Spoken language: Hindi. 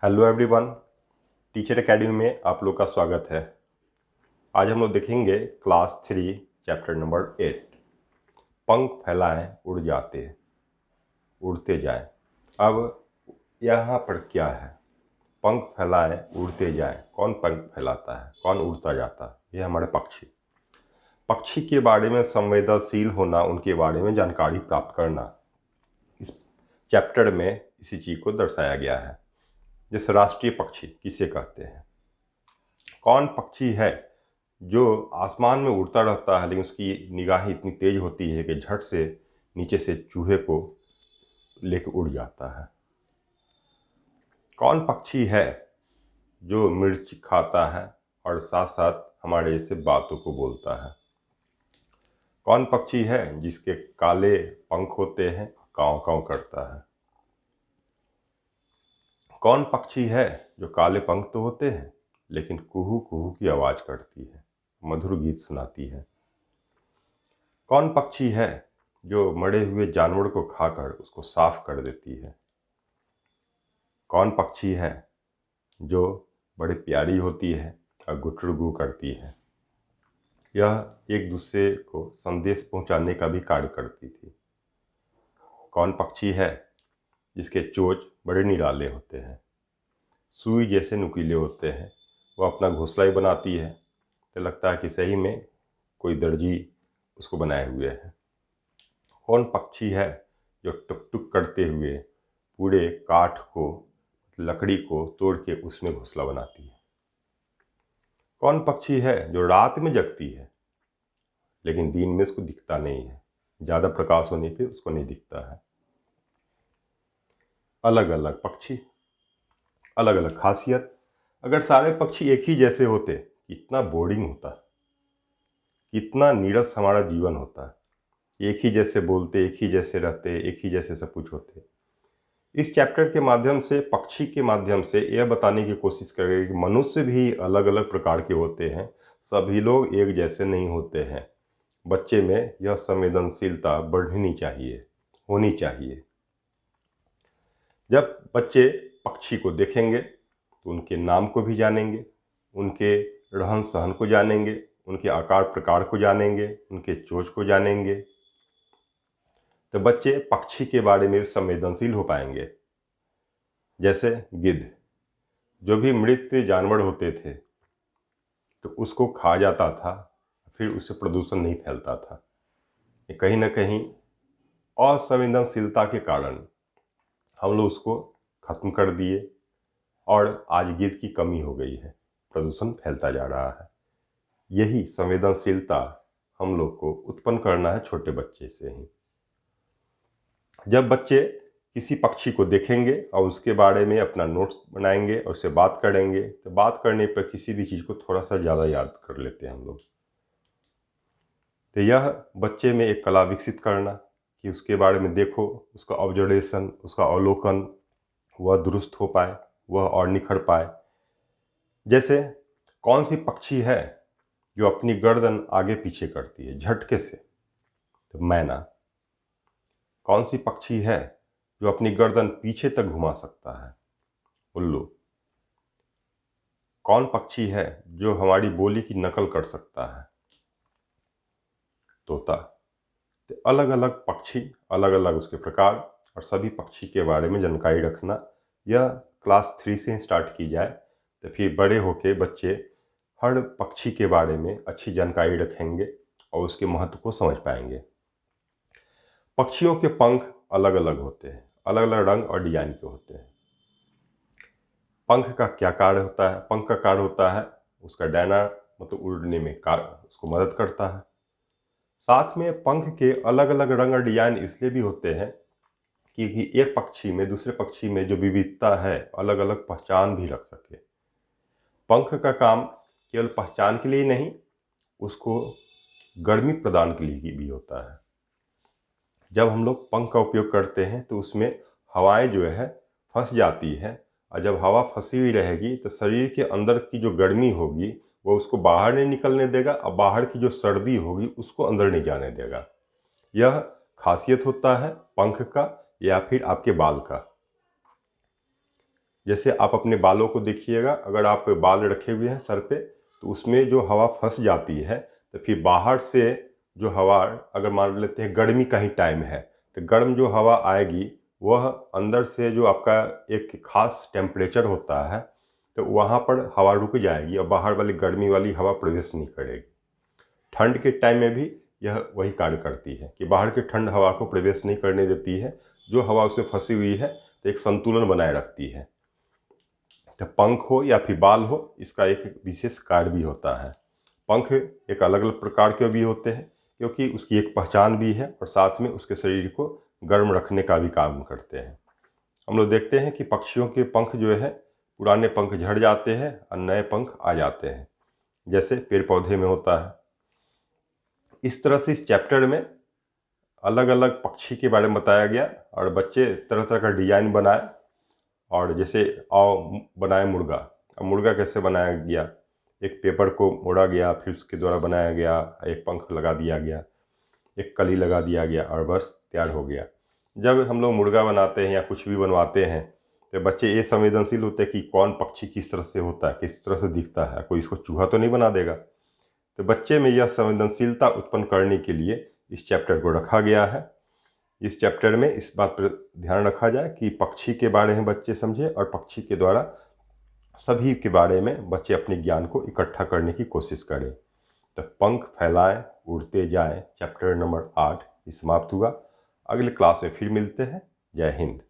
हेलो एवरीवन, टीचर एकेडमी में आप लोग का स्वागत है। आज हम लोग देखेंगे क्लास 3 चैप्टर नंबर 8, पंख फैलाएं उड़ते जाएं। अब यहाँ पर क्या है? पंख फैलाएं उड़ते जाएं। कौन पंख फैलाता है, कौन उड़ता जाता है? ये हमारे पक्षी के बारे में संवेदनशील होना, उनके बारे में जानकारी प्राप्त करना, इस चैप्टर में इसी चीज़ को दर्शाया गया है। जैसे राष्ट्रीय पक्षी किसे कहते हैं, कौन पक्षी है जो आसमान में उड़ता रहता है लेकिन उसकी निगाहें इतनी तेज होती है कि झट से नीचे से चूहे को लेकर उड़ जाता है। कौन पक्षी है जो मिर्च खाता है और साथ साथ हमारे जैसे बातों को बोलता है। कौन पक्षी है जिसके काले पंख होते हैं, काँव काँव करता है। कौन पक्षी है जो काले पंख तो होते हैं लेकिन कुहू कुहू की आवाज़ करती है, मधुर गीत सुनाती है। कौन पक्षी है जो मरे हुए जानवर को खाकर उसको साफ कर देती है। कौन पक्षी है जो बड़ी प्यारी होती है और गुटरगू करती है। यह एक दूसरे को संदेश पहुंचाने का भी कार्य करती थी। कौन पक्षी है जिसके चोंच बड़े निराले होते हैं, सुई जैसे नुकीले होते हैं। वह अपना घोंसला ही बनाती है तो लगता है कि सही में कोई दर्जी उसको बनाए हुए है। कौन पक्षी है जो टुक टुक करते हुए पूरे काठ को, लकड़ी को तोड़ के उसमें घोंसला बनाती है। कौन पक्षी है जो रात में जगती है लेकिन दिन में उसको दिखता नहीं है, ज़्यादा प्रकाश होने पे उसको नहीं दिखता है। अलग अलग पक्षी, अलग अलग खासियत। अगर सारे पक्षी एक ही जैसे होते कितना बोरिंग होता, कितना नीरस हमारा जीवन होता। एक ही जैसे बोलते, एक ही जैसे रहते, एक ही जैसे सब कुछ होते। इस चैप्टर के माध्यम से, पक्षी के माध्यम से यह बताने की कोशिश करेंगे कि मनुष्य भी अलग अलग प्रकार के होते हैं, सभी लोग एक जैसे नहीं होते हैं। बच्चे में यह संवेदनशीलता बढ़नी चाहिए, होनी चाहिए। जब बच्चे पक्षी को देखेंगे तो उनके नाम को भी जानेंगे, उनके रहन सहन को जानेंगे, उनके आकार प्रकार को जानेंगे, उनके चोंच को जानेंगे, तो बच्चे पक्षी के बारे में संवेदनशील हो पाएंगे। जैसे गिद्ध, जो भी मृत जानवर होते थे तो उसको खा जाता था, फिर उससे प्रदूषण नहीं फैलता था। ये कहीं ना कहीं असंवेदनशीलता के कारण हम लोग उसको खत्म कर दिए और आज गिद्ध की कमी हो गई है, प्रदूषण फैलता जा रहा है। यही संवेदनशीलता हम लोग को उत्पन्न करना है छोटे बच्चे से ही। जब बच्चे किसी पक्षी को देखेंगे और उसके बारे में अपना नोट्स बनाएंगे और उससे बात करेंगे, तो बात करने पर किसी भी चीज़ को थोड़ा सा ज़्यादा याद कर लेते हैं हम लोग। तो यह बच्चे में एक कला विकसित करना कि उसके बारे में देखो, उसका ऑब्जर्वेशन, उसका अवलोकन वह दुरुस्त हो पाए, वह और निखर पाए। जैसे कौन सी पक्षी है जो अपनी गर्दन आगे पीछे करती है झटके से, तो मैना। कौन सी पक्षी है जो अपनी गर्दन पीछे तक घुमा सकता है, उल्लू। कौन पक्षी है जो हमारी बोली की नकल कर सकता है, तोता। तो अलग अलग पक्षी, अलग अलग उसके प्रकार, और सभी पक्षी के बारे में जानकारी रखना, यह क्लास 3 से स्टार्ट की जाए तो फिर बड़े होके बच्चे हर पक्षी के बारे में अच्छी जानकारी रखेंगे और उसके महत्व को समझ पाएंगे। पक्षियों के पंख अलग अलग होते हैं, अलग अलग रंग और डिजाइन के होते हैं। पंख का क्या कार्य होता है? पंख का कार्य होता है उसका डैना, मतलब उड़ने में कार्य उसको मदद करता है। साथ में पंख के अलग अलग रंग और डिजाइन इसलिए भी होते हैं क्योंकि एक पक्षी में दूसरे पक्षी में जो विविधता है, अलग अलग पहचान भी रख सके। पंख का काम केवल पहचान के लिए नहीं, उसको गर्मी प्रदान के लिए भी होता है। जब हम लोग पंख का उपयोग करते हैं तो उसमें हवाएं जो है फंस जाती है, और जब हवा फंसी हुई रहेगी तो शरीर के अंदर की जो गर्मी होगी वो उसको बाहर नहीं निकलने देगा, और बाहर की जो सर्दी होगी उसको अंदर नहीं जाने देगा। यह खासियत होता है पंख का या फिर आपके बाल का। जैसे आप अपने बालों को देखिएगा, अगर आप बाल रखे हुए हैं सर पे तो उसमें जो हवा फंस जाती है, तो फिर बाहर से जो हवा, अगर मान लेते हैं गर्मी का ही टाइम है, तो गर्म जो हवा आएगी वह अंदर से जो आपका एक खास टेम्परेचर होता है तो वहाँ पर हवा रुक जाएगी और बाहर वाली गर्मी वाली हवा प्रवेश नहीं करेगी। ठंड के टाइम में भी यह वही कार्य करती है कि बाहर की ठंड हवा को प्रवेश नहीं करने देती है, जो हवा उसमें फंसी हुई है तो एक संतुलन बनाए रखती है। तो पंख हो या फिर बाल हो, इसका एक विशेष कार्य भी होता है। पंख एक अलग अलग प्रकार के भी होते हैं क्योंकि उसकी एक पहचान भी है और साथ में उसके शरीर को गर्म रखने का भी काम करते हैं। हम लोग देखते हैं कि पक्षियों के पंख जो है, पुराने पंख झड़ जाते हैं और नए पंख आ जाते हैं, जैसे पेड़ पौधे में होता है। इस तरह से इस चैप्टर में अलग अलग पक्षी के बारे में बताया गया और बच्चे तरह तरह का डिजाइन बनाए। और जैसे बनाए मुर्गा, अब मुर्गा कैसे बनाया गया, एक पेपर को मोड़ा गया, फिर उसके द्वारा बनाया गया, एक पंख लगा दिया गया, एक कली लगा दिया गया और बस तैयार हो गया। जब हम लोग मुर्गा बनाते हैं या कुछ भी बनवाते हैं तो बच्चे ये संवेदनशील होते हैं कि कौन पक्षी किस तरह से होता है, किस तरह से दिखता है, कोई इसको चूहा तो नहीं बना देगा। तो बच्चे में यह संवेदनशीलता उत्पन्न करने के लिए इस चैप्टर को रखा गया है। इस चैप्टर में इस बात पर ध्यान रखा जाए कि पक्षी के बारे में बच्चे समझे और पक्षी के द्वारा सभी के बारे में बच्चे अपने ज्ञान को इकट्ठा करने की कोशिश करें। तो पंख फैलाएं, उड़ते जाएं, चैप्टर नंबर 8 समाप्त हुआ। अगले क्लास में फिर मिलते हैं। जय हिंद।